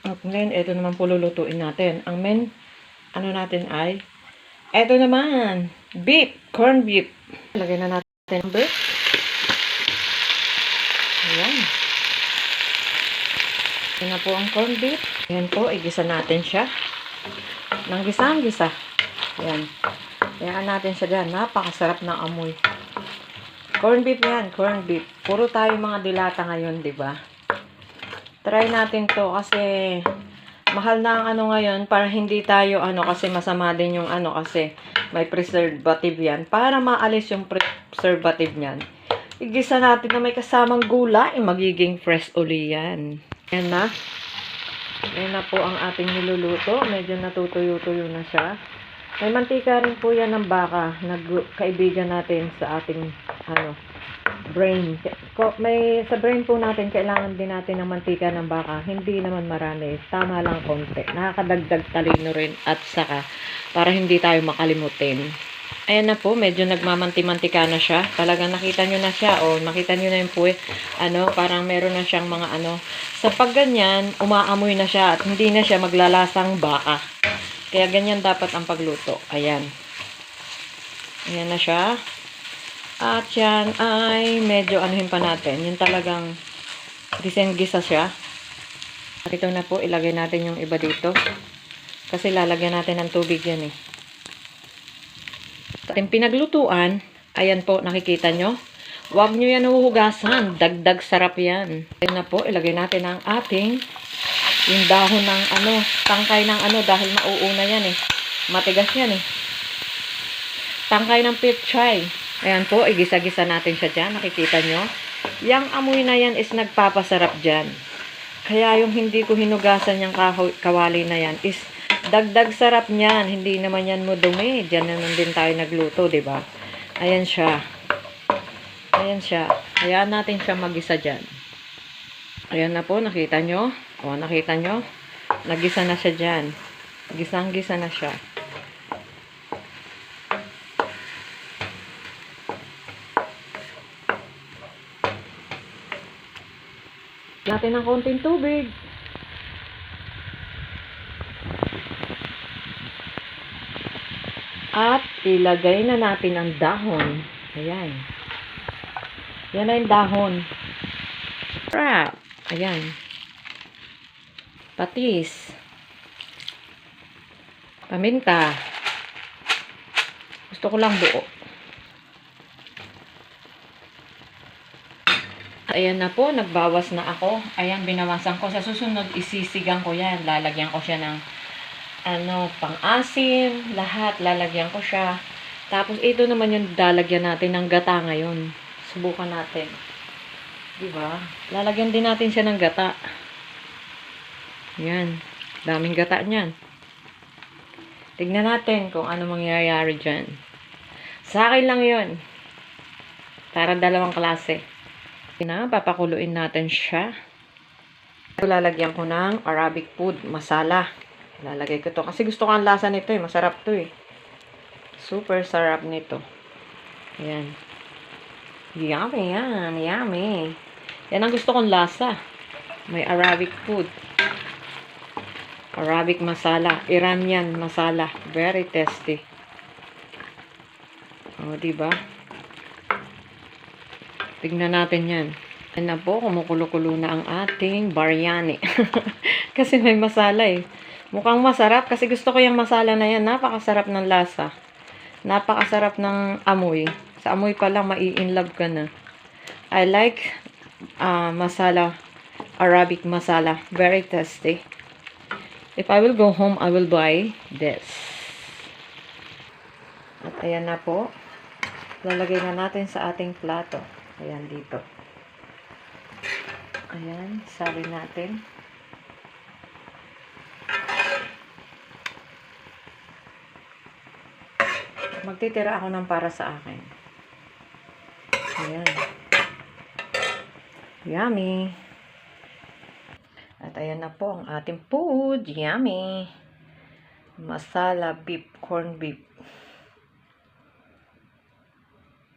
At ngayon, ito naman po lulutuin natin. Ang main, ano natin ay, ito naman, beef, corn beef. Lagyan na natin ang beef. Ayan. Ayan na po ang corn beef. Ayan po, igisa natin siya. Nang gisa-gisa. Ayan. Ayan natin siya dyan. Napakasarap ng amoy. Corn beef yan, corn beef. Puro tayo mga dilata ngayon, di ba? Try natin to kasi mahal na ang ano ngayon para hindi tayo kasi masama din yung kasi may preservative yan. Para maalis yung preservative niyan. Igisa natin na may kasamang gulay, magiging fresh uli yan. Ayan na. Ayan na po ang ating niluluto. Medyo natutuyo-tuyo na siya. May mantika rin po yan ng baka na kaibigan natin sa ating brain. Sa brain po natin, kailangan din natin ng mantika ng baka. Hindi naman marami. Tama lang konti. Nakakadagdag talino rin at saka para hindi tayo makalimutin. Ayan na po, medyo nagmamanti-mantika na siya. Talagang nakita nyo na siya. O, makita nyo na yung puwi. Parang meron na siyang mga Sa pagganyan, umaamoy na siya at hindi na siya maglalasang baka. Kaya ganyan dapat ang pagluto. Ayan. Ayan na siya. At yan ay medyo anuhin pa natin. Yung talagang gisa siya. At ito na po, ilagay natin yung iba dito. Kasi lalagyan natin ng tubig yan eh. Ating pinaglutuan, ayan po, nakikita nyo. Huwag nyo yan huhugasan. Dagdag sarap yan. Ayan na po, ilagay natin ang ating yung dahon ng tangkay ng dahil mauuna yan eh. Matigas yan eh. Tangkay ng pechay. Ayan po, igisa-gisa natin siya dyan. Nakikita nyo? Yang amoy na yan is nagpapasarap dyan. Kaya yung hindi ko hinugasan yung kawali na yan is dagdag sarap niyan. Hindi naman yan mo dumi. Diyan naman din tayo nagluto, diba? Ayan siya. Ayan siya. Hayaan natin siya magisa dyan. Ayan na po, nakita nyo? O, nakita nyo? Nagisa na siya dyan. Gisang-gisa na siya. Natin ng konting tubig. At ilagay na natin ang dahon. Ayan. Yan na yung dahon. Crap. Ayan. Patis. Paminta. Gusto ko lang buo. Ayan na po, nagbawas na ako. Ayan, binawasan ko. Sa susunod, isisigang ko yan. Lalagyan ko siya ng pang-asim. Lahat, lalagyan ko siya. Tapos, ito naman yung lalagyan natin ng gata ngayon. Subukan natin. Diba? Lalagyan din natin siya ng gata. Ayan. Daming gata niyan. Tignan natin kung ano mangyayari dyan. Sa akin lang yun. Para dalawang klase. Papakuluin natin siya. Lalagyan ko ng Arabic food masala. Lalagay ko to kasi gusto ko ang lasa nito eh. Masarap to eh. Super sarap nito. Ayan. Yummy yan. Yummy. Yan ang gusto kong lasa. May Arabic food. Arabic masala. Iranian masala. Very tasty. O, diba? Tignan natin yan. Yan na po, kumukulo-kulo na ang ating biryani. Kasi may masala eh. Mukhang masarap kasi gusto ko yung masala na yan. Napakasarap ng lasa. Napakasarap ng amoy. Sa amoy pa lang, mai-inlove ka na. I like masala. Arabic masala. Very tasty. If I will go home, I will buy this. At ayan na po. Lalagay na natin sa ating plato. Ayan dito. Ayan, sabi natin. Magtitira ako ng para sa akin. Ayan. Yummy. At ayan na po ang ating food. Yummy. Masala beef, corn beef.